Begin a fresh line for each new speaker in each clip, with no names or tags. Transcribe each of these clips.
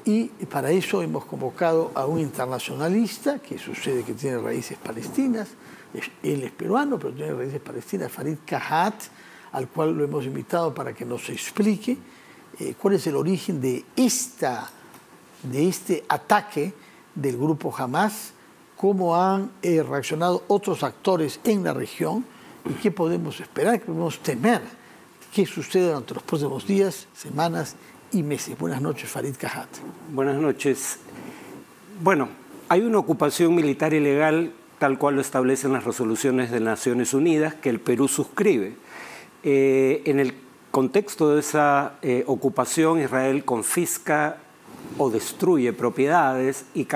Y para eso hemos convocado a un internacionalista, que sucede que tiene raíces palestinas. Él es peruano, pero tiene raíces palestinas, Farid Kahat, al cual lo hemos invitado para que nos explique cuál es el origen de este ataque del grupo Hamás, cómo han reaccionado otros actores en la región y qué podemos esperar, qué podemos temer que suceda durante los próximos días, semanas y meses. Buenas noches, Farid Kahat.
Buenas noches. Bueno, hay una ocupación militar ilegal tal cual lo establecen las resoluciones de Naciones Unidas, que el Perú suscribe. En el contexto de esa ocupación, Israel confisca o destruye propiedades y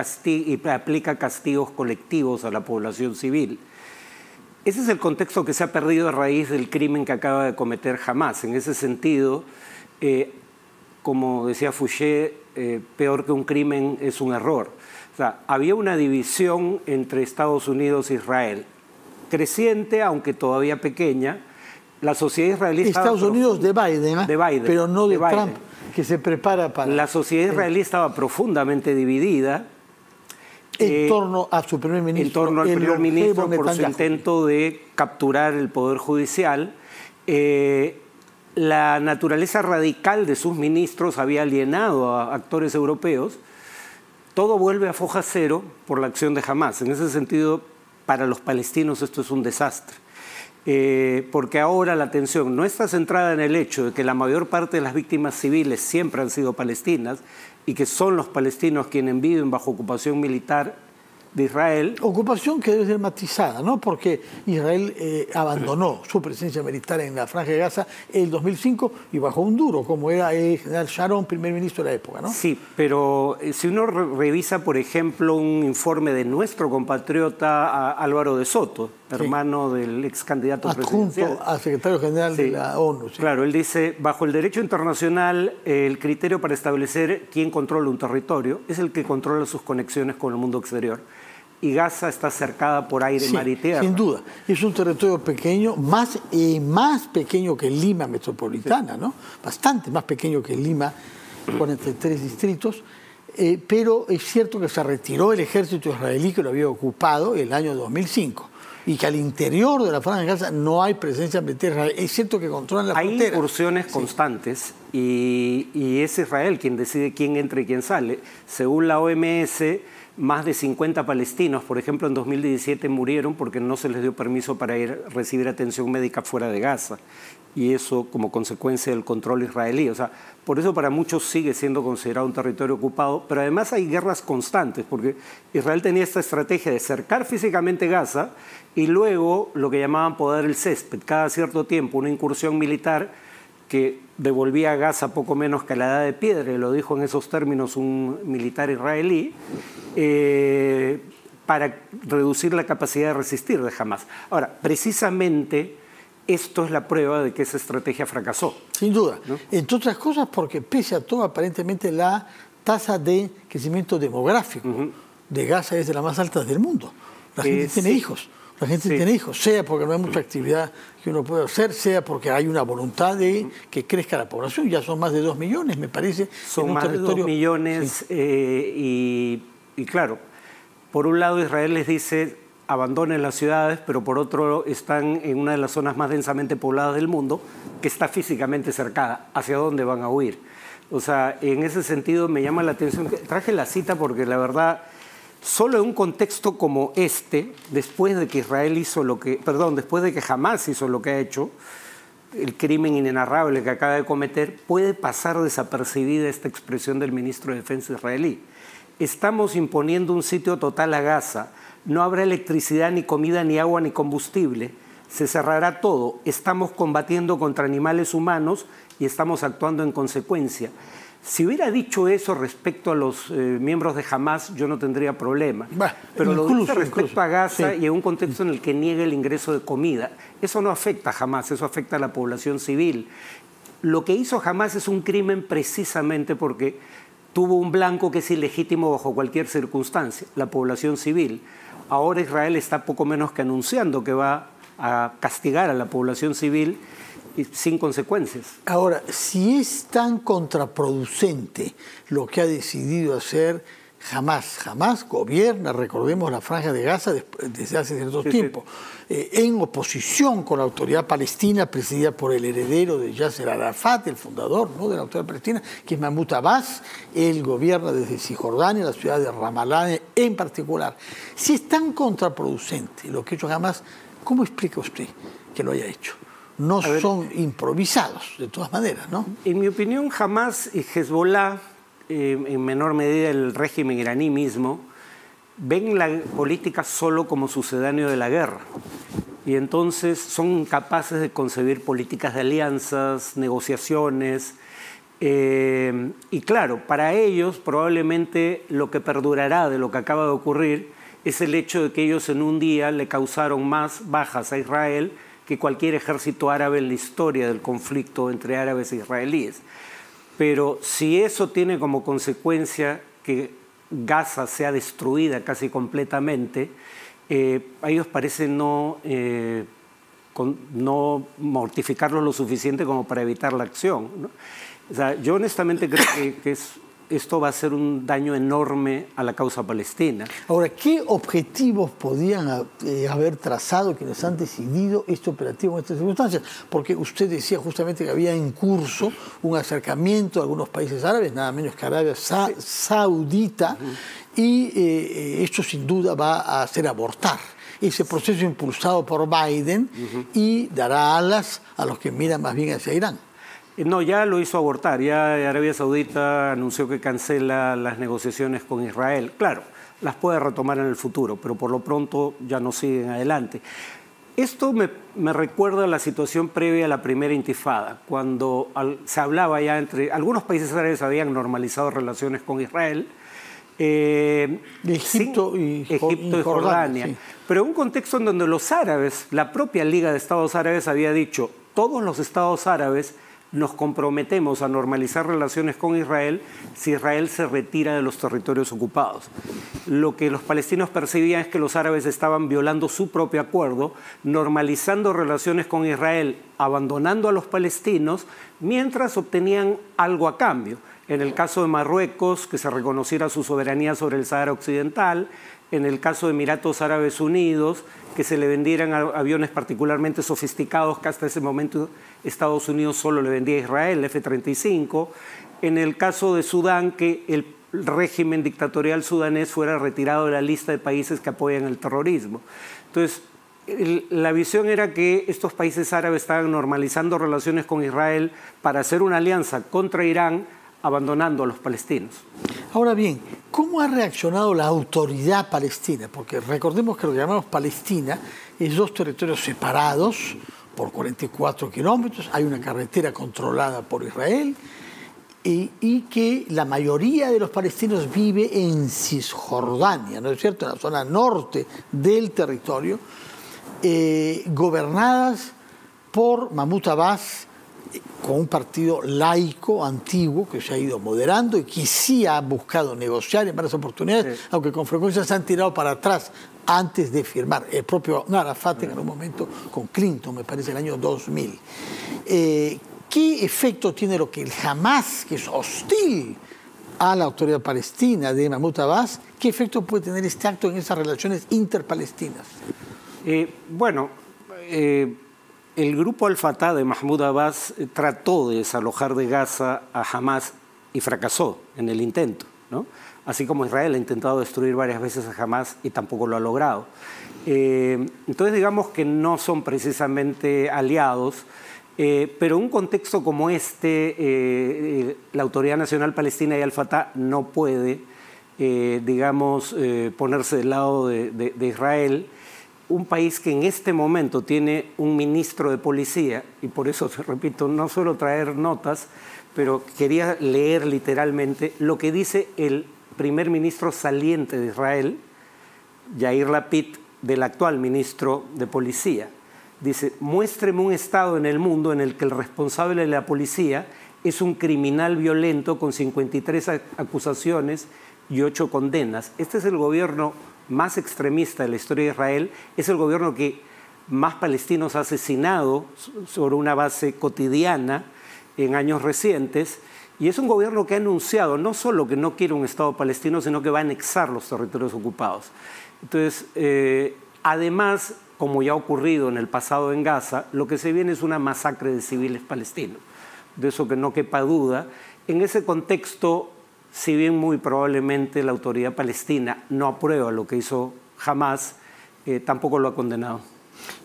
aplica castigos colectivos a la población civil. Ese es el contexto que se ha perdido a raíz del crimen que acaba de cometer Hamás. En ese sentido, como decía Fouché, peor que un crimen es un error. O sea, había una división entre Estados Unidos e Israel, creciente, aunque todavía pequeña. La sociedad israelí...
Estados Unidos de Biden, pero no de Trump, que se prepara para...
La sociedad israelí estaba profundamente dividida
en torno a su primer ministro.
En torno al primer ministro por su intento de capturar el poder judicial. La naturaleza radical de sus ministros había alienado a actores europeos. Todo vuelve a foja cero por la acción de Hamás. En ese sentido, para los palestinos esto es un desastre. Porque ahora la atención no está centrada en el hecho de que la mayor parte de las víctimas civiles siempre han sido palestinas y que son los palestinos quienes viven bajo ocupación militar de Israel.
Ocupación que debe ser matizada, ¿no? Porque Israel abandonó su presencia militar en la Franja de Gaza en el 2005 y bajó un duro, como era el general Sharon, primer ministro de la época, ¿no?
Sí, pero si uno revisa, por ejemplo, un informe de nuestro compatriota Álvaro de Soto, hermano del ex candidato presidencial.
Adjunto al secretario general de la ONU. Sí.
Claro, él dice, bajo el derecho internacional, el criterio para establecer quién controla un territorio es el que controla sus conexiones con el mundo exterior. Y Gaza está cercada por aire, mar y tierra.
Sin duda. Es un territorio pequeño, más pequeño que Lima metropolitana, ¿no? Bastante más pequeño que Lima, 43 distritos. Pero es cierto que se retiró el ejército israelí que lo había ocupado el año 2005. Y que al interior de la Franja de Gaza no hay presencia militar. Es cierto que controlan la frontera.
Hay incursiones constantes y es Israel quien decide quién entra y quién sale. Según la OMS, más de 50 palestinos, por ejemplo, en 2017 murieron porque no se les dio permiso para ir a recibir atención médica fuera de Gaza. Y eso como consecuencia del control israelí. O sea, por eso para muchos sigue siendo considerado un territorio ocupado, pero además hay guerras constantes, porque Israel tenía esta estrategia de cercar físicamente Gaza y luego lo que llamaban podar el césped. Cada cierto tiempo una incursión militar que devolvía a Gaza poco menos que a la edad de piedra, y lo dijo en esos términos un militar israelí, para reducir la capacidad de resistir de Hamás. Ahora, precisamente esto es la prueba de que esa estrategia fracasó.
Sin duda. ¿No? Entre otras cosas porque pese a todo, aparentemente la tasa de crecimiento demográfico de Gaza es de las más altas del mundo. La gente tiene hijos. La gente tiene hijos, sea porque no hay mucha actividad que uno pueda hacer, sea porque hay una voluntad de que crezca la población. Ya son más de 2 millones, me parece.
Son más de 2 millones y claro, por un lado Israel les dice abandonen las ciudades, pero por otro están en una de las zonas más densamente pobladas del mundo, que está físicamente cercada. ¿Hacia dónde van a huir? O sea, en ese sentido me llama la atención. Traje la cita porque la verdad... Solo en un contexto como este, después de que después de que Hamás hizo lo que ha hecho, el crimen inenarrable que acaba de cometer, puede pasar desapercibida esta expresión del ministro de Defensa israelí. Estamos imponiendo un sitio total a Gaza. No habrá electricidad, ni comida, ni agua, ni combustible. Se cerrará todo. Estamos combatiendo contra animales humanos y estamos actuando en consecuencia. Si hubiera dicho eso respecto a los miembros de Hamás, yo no tendría problema. Pero lo dice respecto a Gaza y en un contexto en el que niega el ingreso de comida. Eso no afecta a Hamás, eso afecta a la población civil. Lo que hizo Hamás es un crimen precisamente porque tuvo un blanco que es ilegítimo bajo cualquier circunstancia, la población civil. Ahora Israel está poco menos que anunciando que va a castigar a la población civil y sin consecuencias.
Ahora, si es tan contraproducente lo que ha decidido hacer Hamás gobierna, recordemos, la Franja de Gaza desde hace cierto tiempo, en oposición con la autoridad palestina presidida por el heredero de Yasser Arafat, el fundador, ¿no?, de la autoridad palestina, que es Mahmoud Abbas. Él gobierna desde Cisjordania, la ciudad de Ramallah en particular. Si es tan contraproducente lo que ha hecho Hamás, ¿cómo explica usted que lo haya hecho? No son improvisados, de todas maneras, ¿no?
En mi opinión, Hamás y Hezbollah, en menor medida el régimen iraní mismo, ven la política solo como sucedáneo de la guerra. Y entonces son incapaces de concebir políticas de alianzas, negociaciones. Y claro, para ellos probablemente lo que perdurará de lo que acaba de ocurrir es el hecho de que ellos en un día le causaron más bajas a Israel que cualquier ejército árabe en la historia del conflicto entre árabes e israelíes. Pero si eso tiene como consecuencia que Gaza sea destruida casi completamente, a ellos parece no mortificarlos lo suficiente como para evitar la acción, ¿no? O sea, yo honestamente creo que esto va a ser un daño enorme a la causa palestina.
Ahora, ¿qué objetivos podían haber trazado quienes han decidido este operativo en estas circunstancias? Porque usted decía justamente que había en curso un acercamiento a algunos países árabes, nada menos que Arabia Saudita, y esto sin duda va a hacer abortar ese proceso impulsado por Biden y dará alas a los que miran más bien hacia Irán.
No, ya lo hizo abortar. Ya Arabia Saudita anunció que cancela las negociaciones con Israel. Claro, las puede retomar en el futuro, pero por lo pronto ya no siguen adelante. Esto me recuerda a la situación previa a la primera intifada, cuando se hablaba ya entre... Algunos países árabes habían normalizado relaciones con Israel,
Egipto y
Jordania. Sí. Pero en un contexto en donde los árabes, la propia Liga de Estados Árabes había dicho, todos los estados árabes nos comprometemos a normalizar relaciones con Israel si Israel se retira de los territorios ocupados. Lo que los palestinos percibían es que los árabes estaban violando su propio acuerdo, normalizando relaciones con Israel, abandonando a los palestinos, mientras obtenían algo a cambio. En el caso de Marruecos, que se reconociera su soberanía sobre el Sahara Occidental; en el caso de Emiratos Árabes Unidos, que se le vendieran aviones particularmente sofisticados que hasta ese momento Estados Unidos solo le vendía a Israel, F-35; en el caso de Sudán, que el régimen dictatorial sudanés fuera retirado de la lista de países que apoyan el terrorismo. Entonces, la visión era que estos países árabes estaban normalizando relaciones con Israel para hacer una alianza contra Irán, abandonando a los palestinos.
Ahora bien, ¿cómo ha reaccionado la autoridad palestina? Porque recordemos que lo que llamamos Palestina es dos territorios separados por 44 kilómetros, hay una carretera controlada por Israel y que la mayoría de los palestinos vive en Cisjordania, ¿no es cierto?, en la zona norte del territorio, gobernadas por Mahmoud Abbas, con un partido laico, antiguo, que se ha ido moderando y que sí ha buscado negociar en varias oportunidades, sí, aunque con frecuencia se han tirado para atrás antes de firmar. El propio Arafat en un momento con Clinton, me parece, el año 2000. ¿Qué efecto tiene lo que el Hamás, que es hostil a la autoridad palestina de Mahmoud Abbas, qué efecto puede tener este acto en esas relaciones interpalestinas?
El grupo Al-Fatah de Mahmoud Abbas trató de desalojar de Gaza a Hamás y fracasó en el intento, ¿no? Así como Israel ha intentado destruir varias veces a Hamás y tampoco lo ha logrado. Entonces digamos que no son precisamente aliados, pero en un contexto como este, la Autoridad Nacional Palestina y Al-Fatah no puede, ponerse del lado de Israel, un país que en este momento tiene un ministro de policía, y por eso, repito, no suelo traer notas, pero quería leer literalmente lo que dice el primer ministro saliente de Israel, Yair Lapid, del actual ministro de policía. Dice: muéstreme un estado en el mundo en el que el responsable de la policía es un criminal violento con 53 acusaciones y 8 condenas. Este es el gobierno más extremista de la historia de Israel, es el gobierno que más palestinos ha asesinado sobre una base cotidiana en años recientes, y es un gobierno que ha anunciado no solo que no quiere un Estado palestino, sino que va a anexar los territorios ocupados. Entonces, además, como ya ha ocurrido en el pasado en Gaza, lo que se viene es una masacre de civiles palestinos, de eso que no quepa duda. En ese contexto, si bien muy probablemente la autoridad palestina no aprueba lo que hizo Hamás, tampoco lo ha condenado.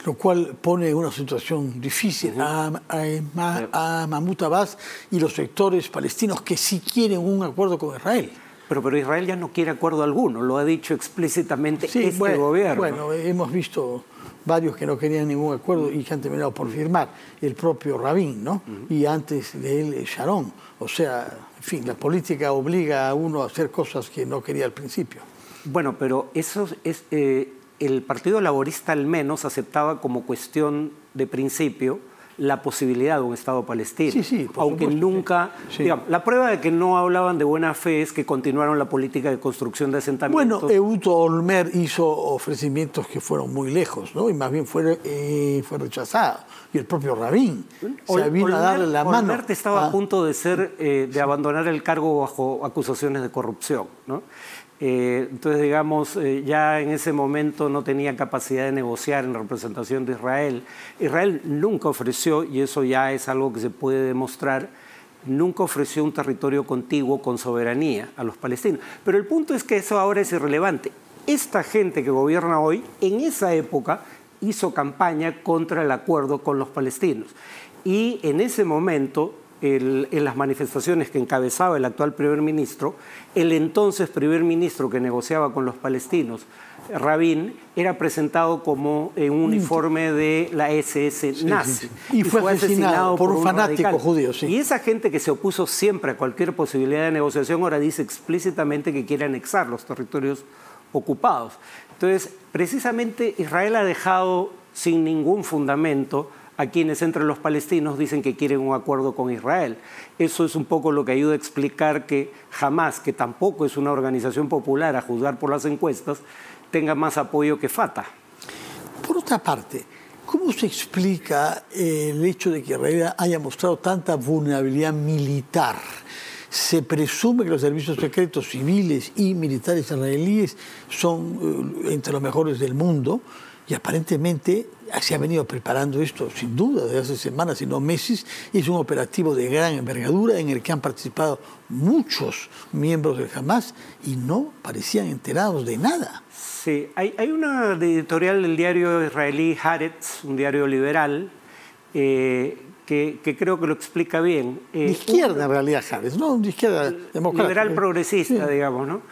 Lo cual pone una situación difícil a Mahmoud Abbas y los sectores palestinos que sí quieren un acuerdo con Israel.
Pero Israel ya no quiere acuerdo alguno, lo ha dicho explícitamente gobierno.
Bueno, hemos visto varios que no querían ningún acuerdo y que han terminado por firmar, el propio Rabin, ¿no? Y antes de él Sharon. O sea, en fin, la política obliga a uno a hacer cosas que no quería al principio.
Bueno, pero eso es... el Partido Laborista al menos aceptaba como cuestión de principio la posibilidad de un Estado palestino.
Sí,
aunque
supuesto,
nunca...
sí.
Digamos, la prueba de que no hablaban de buena fe es que continuaron la política de construcción de asentamientos.
Bueno, Ehud Olmert hizo ofrecimientos que fueron muy lejos, ¿no? Y más bien fue rechazado. Y el propio Rabin se vino a darle la mano.
Olmert estaba a punto de abandonar el cargo bajo acusaciones de corrupción, ¿no? Entonces, digamos, ya en ese momento no tenía capacidad de negociar en representación de Israel. Israel nunca ofreció, y eso ya es algo que se puede demostrar, nunca ofreció un territorio contiguo con soberanía a los palestinos. Pero el punto es que eso ahora es irrelevante. Esta gente que gobierna hoy, en esa época, hizo campaña contra el acuerdo con los palestinos. Y en ese momento, en las manifestaciones que encabezaba el actual primer ministro, el entonces primer ministro que negociaba con los palestinos, Rabin, era presentado como en un uniforme de la SS nazi.
Y fue asesinado por un fanático
radical
judío. Sí.
Y esa gente que se opuso siempre a cualquier posibilidad de negociación ahora dice explícitamente que quiere anexar los territorios ocupados. Entonces, precisamente Israel ha dejado sin ningún fundamento a quienes entre los palestinos dicen que quieren un acuerdo con Israel. Eso es un poco lo que ayuda a explicar que Hamás, que tampoco es una organización popular a juzgar por las encuestas, tenga más apoyo que Fatah.
Por otra parte, ¿cómo se explica el hecho de que Israel haya mostrado tanta vulnerabilidad militar? Se presume que los servicios secretos civiles y militares israelíes son entre los mejores del mundo y aparentemente se ha venido preparando esto sin duda desde hace semanas y no meses. Es un operativo de gran envergadura en el que han participado muchos miembros del Hamás y no parecían enterados de nada.
Sí, hay una editorial del diario israelí Haaretz, un diario liberal, que creo que lo explica bien.
De izquierda en realidad Haaretz, ¿no? De izquierda democrática.
Liberal progresista, sí, digamos, ¿no?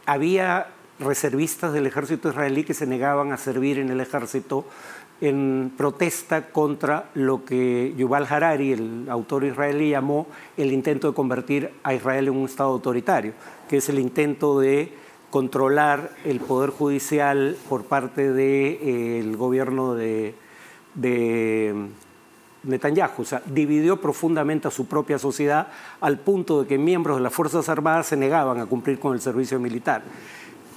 Había reservistas del ejército israelí que se negaban a servir en el ejército en protesta contra lo que Yuval Harari, el autor israelí, llamó el intento de convertir a Israel en un Estado autoritario, que es el intento de controlar el poder judicial por parte del gobierno de Netanyahu. O sea, dividió profundamente a su propia sociedad al punto de que miembros de las Fuerzas Armadas se negaban a cumplir con el servicio militar.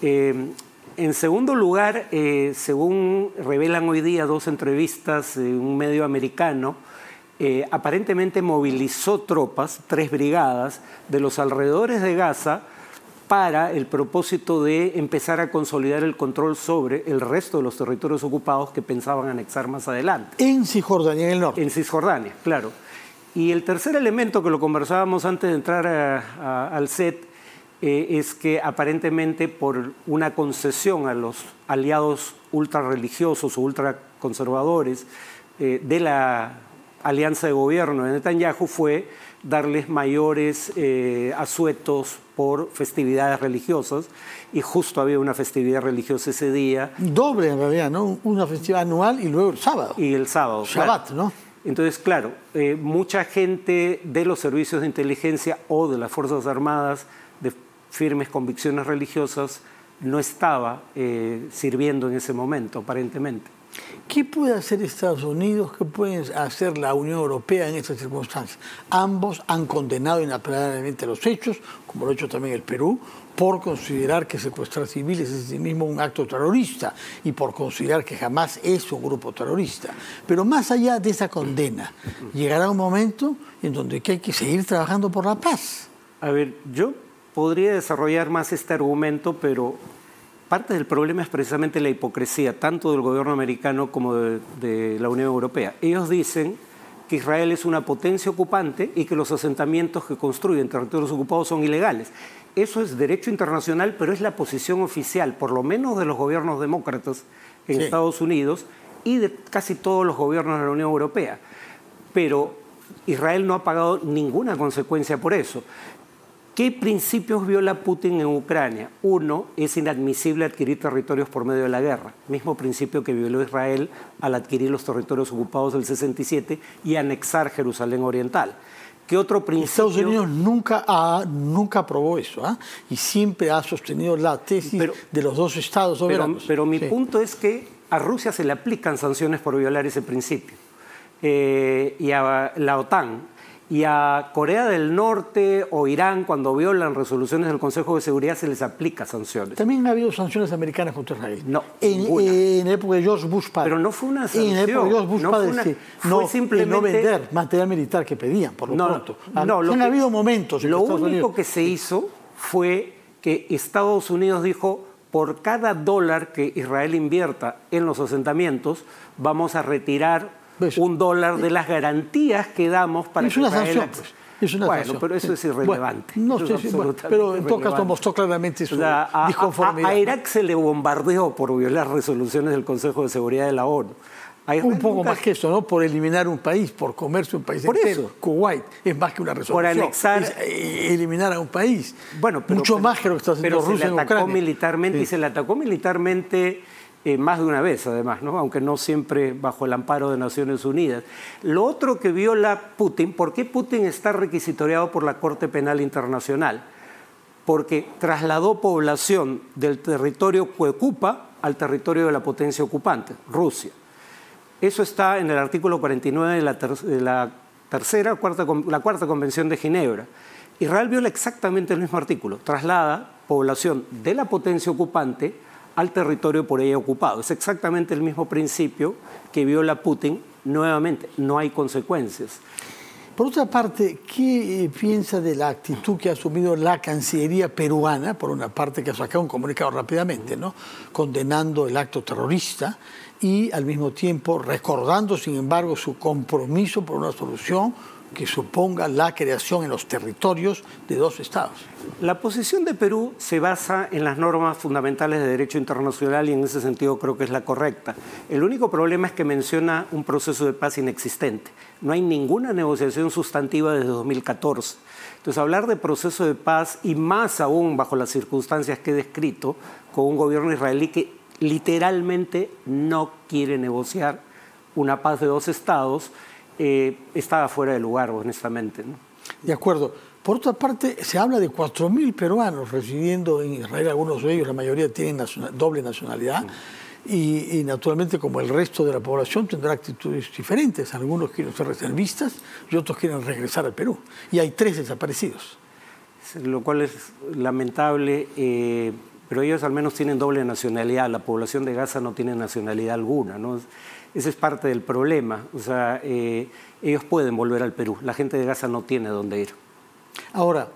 En segundo lugar, según revelan hoy día dos entrevistas en un medio americano, aparentemente movilizó tropas, 3 brigadas, de los alrededores de Gaza para el propósito de empezar a consolidar el control sobre el resto de los territorios ocupados que pensaban anexar más adelante.
En Cisjordania, en el norte.
En Cisjordania, claro. Y el tercer elemento que lo conversábamos antes de entrar al set es que aparentemente por una concesión a los aliados ultrarreligiosos o ultraconservadores de la alianza de gobierno de Netanyahu fue darles mayores asuetos por festividades religiosas, y justo había una festividad religiosa ese día.
Doble en realidad, ¿no? Una festividad anual y luego el sábado.
Y el sábado.
Shabbat,
claro.
¿no?
Entonces, claro, mucha gente de los servicios de inteligencia o de las Fuerzas Armadas de firmes convicciones religiosas no estaba sirviendo en ese momento, aparentemente.
¿Qué puede hacer Estados Unidos? ¿Qué puede hacer la Unión Europea en estas circunstancias? Ambos han condenado inapelablemente los hechos, como lo ha hecho también el Perú, por considerar que secuestrar civiles es en sí mismo un acto terrorista y por considerar que Hamás es un grupo terrorista. Pero más allá de esa condena, llegará un momento en donde hay que seguir trabajando por la paz.
A ver, yo podría desarrollar más este argumento, pero parte del problema es precisamente la hipocresía, tanto del gobierno americano como de la Unión Europea. Ellos dicen que Israel es una potencia ocupante y que los asentamientos que construyen territorios ocupados son ilegales. Eso es derecho internacional, pero es la posición oficial, por lo menos de los gobiernos demócratas en Estados Unidos y de casi todos los gobiernos de la Unión Europea. Pero Israel no ha pagado ninguna consecuencia por eso. ¿Qué principios viola Putin en Ucrania? Uno, es inadmisible adquirir territorios por medio de la guerra. Mismo principio que violó Israel al adquirir los territorios ocupados del 67 y anexar Jerusalén Oriental. ¿Qué otro principio?
Estados Unidos nunca aprobó eso, y siempre ha sostenido la tesis de los dos estados soberanos.
Pero mi punto es que a Rusia se le aplican sanciones por violar ese principio. Y a la OTAN. Y a Corea del Norte o Irán, cuando violan resoluciones del Consejo de Seguridad, se les aplica sanciones.
También ha habido sanciones americanas contra Israel.
No,
en época de George Bush padre.
Pero no fue una sanción.
En época de George Bush padre,
fue simplemente
no vender material militar que pedían, por lo pronto. Han habido momentos en
lo
Estados
único
Unidos.
que se hizo fue que Estados Unidos dijo, por cada dólar que Israel invierta en los asentamientos, vamos a retirar $1 de las garantías que damos para que Israel...
Es una sanción.
Pero eso es irrelevante.
Pero en todo caso mostró claramente su disconformidad.
A Irak se le bombardeó por violar resoluciones del Consejo de Seguridad de la ONU.
Un poco más que eso, ¿no? Por eliminar un país, por comerse un país entero. Kuwait es más que una resolución.
Por anexar...
Es eliminar a un país.
Bueno,
mucho más que lo que está haciendo Rusia en Ucrania.
Pero se le atacó militarmente y se le atacó militarmente... más de una vez, además, ¿no? Aunque no siempre bajo el amparo de Naciones Unidas. Lo otro que viola Putin, ¿por qué Putin está requisitoriado por la Corte Penal Internacional? Porque trasladó población del territorio que ocupa al territorio de la potencia ocupante, Rusia. Eso está en el artículo 49 de la cuarta Convención de Ginebra. Israel viola exactamente el mismo artículo, traslada población de la potencia ocupante al territorio por ella ocupado. Es exactamente el mismo principio que viola Putin. Nuevamente, no hay consecuencias.
Por otra parte, ¿qué piensa de la actitud que ha asumido la Cancillería peruana, por una parte que ha sacado un comunicado rápidamente, ¿no? Condenando el acto terrorista y al mismo tiempo recordando, sin embargo, su compromiso por una solución que suponga la creación en los territorios de dos estados?
La posición de Perú se basa en las normas fundamentales de derecho internacional y en ese sentido creo que es la correcta. El único problema es que menciona un proceso de paz inexistente. No hay ninguna negociación sustantiva desde 2014. Entonces, hablar de proceso de paz y más aún bajo las circunstancias que he descrito con un gobierno israelí que literalmente no quiere negociar una paz de dos estados, estaba fuera de lugar, honestamente, ¿no?
De acuerdo. Por otra parte, se habla de 4.000 peruanos residiendo en Israel. Algunos de ellos, la mayoría, tienen doble nacionalidad. Y naturalmente, como el resto de la población, tendrá actitudes diferentes. Algunos quieren ser reservistas y otros quieren regresar al Perú. Y hay 3 desaparecidos.
Lo cual es lamentable, pero ellos al menos tienen doble nacionalidad. La población de Gaza no tiene nacionalidad alguna, ¿no? Ese es parte del problema. O sea, ellos pueden volver al Perú. La gente de Gaza no tiene dónde ir.
Ahora,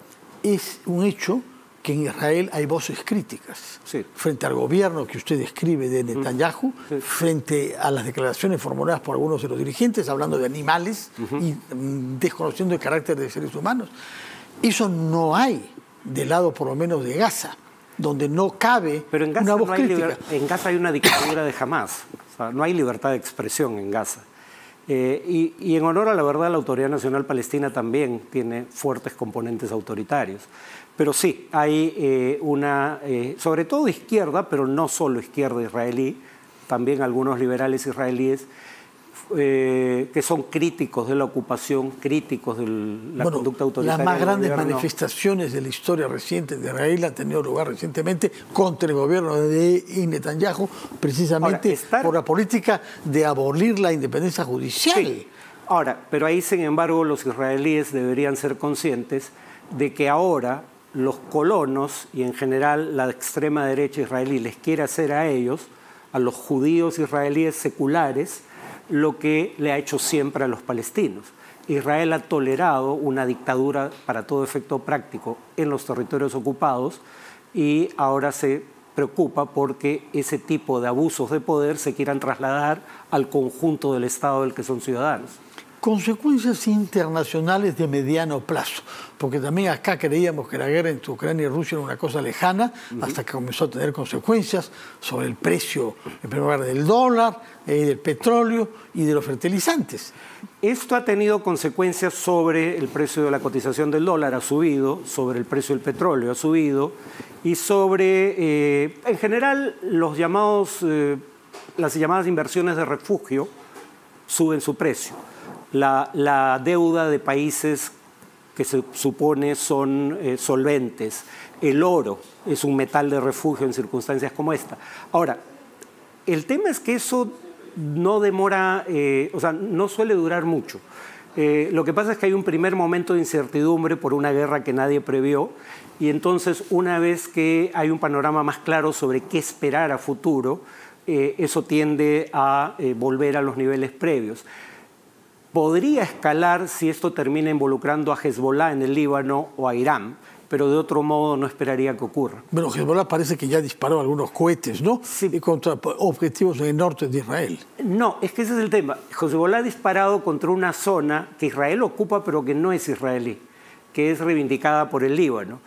es un hecho que en Israel hay voces críticas frente al gobierno que usted describe de Netanyahu, frente a las declaraciones formuladas por algunos de los dirigentes, hablando de animales y desconociendo el carácter de seres humanos. Eso no hay del lado, por lo menos, de Gaza, donde no cabe una voz crítica.
En Gaza hay una dictadura de Hamás. O sea, no hay libertad de expresión en Gaza. Y en honor a la verdad, la Autoridad Nacional Palestina también tiene fuertes componentes autoritarios. Pero sí, hay sobre todo izquierda, pero no solo izquierda israelí, también algunos liberales israelíes que son críticos de la ocupación, críticos de la conducta autoritaria.
Las más grandes manifestaciones de la historia reciente de Israel han tenido lugar recientemente contra el gobierno de Netanyahu, precisamente por la política de abolir la independencia judicial.
Sí. Ahora, pero ahí, sin embargo, los israelíes deberían ser conscientes de que ahora los colonos y en general la extrema derecha israelí les quiere hacer a ellos, a los judíos israelíes seculares, lo que le ha hecho siempre a los palestinos. Israel ha tolerado una dictadura para todo efecto práctico en los territorios ocupados y ahora se preocupa porque ese tipo de abusos de poder se quieran trasladar al conjunto del Estado del que son ciudadanos.
Consecuencias internacionales de mediano plazo, porque también acá creíamos que la guerra entre Ucrania y Rusia era una cosa lejana, hasta que comenzó a tener consecuencias sobre el precio, en primer lugar, del dólar, del petróleo y de los fertilizantes.
Esto ha tenido consecuencias sobre el precio de la cotización del dólar, ha subido, sobre el precio del petróleo, ha subido, y sobre, en general, las llamadas inversiones de refugio suben su precio. La deuda de países que se supone son solventes. El oro es un metal de refugio en circunstancias como esta. Ahora, el tema es que eso no demora, o sea, no suele durar mucho. Lo que pasa es que hay un primer momento de incertidumbre por una guerra que nadie previó y entonces una vez que hay un panorama más claro sobre qué esperar a futuro, eso tiende a volver a los niveles previos. Podría escalar si esto termina involucrando a Hezbollah en el Líbano o a Irán, pero de otro modo no esperaría que ocurra.
Bueno, Hezbollah parece que ya disparó algunos cohetes, ¿no? Sí. Contra objetivos en el norte de Israel.
No, es que ese es el tema. Hezbollah ha disparado contra una zona que Israel ocupa, pero que no es israelí, que es reivindicada por el Líbano,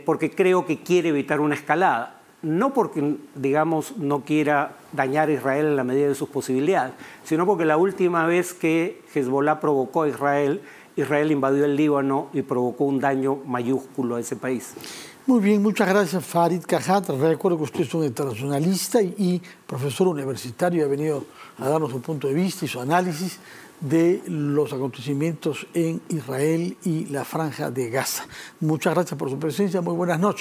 porque creo que quiere evitar una escalada. No porque, digamos, no quiera dañar a Israel en la medida de sus posibilidades, sino porque la última vez que Hezbollah provocó a Israel, Israel invadió el Líbano y provocó un daño mayúsculo a ese país.
Muy bien, muchas gracias, Farid Kajat. Recuerdo que usted es un internacionalista y profesor universitario y ha venido a darnos su punto de vista y su análisis de los acontecimientos en Israel y la Franja de Gaza. Muchas gracias por su presencia. Muy buenas noches.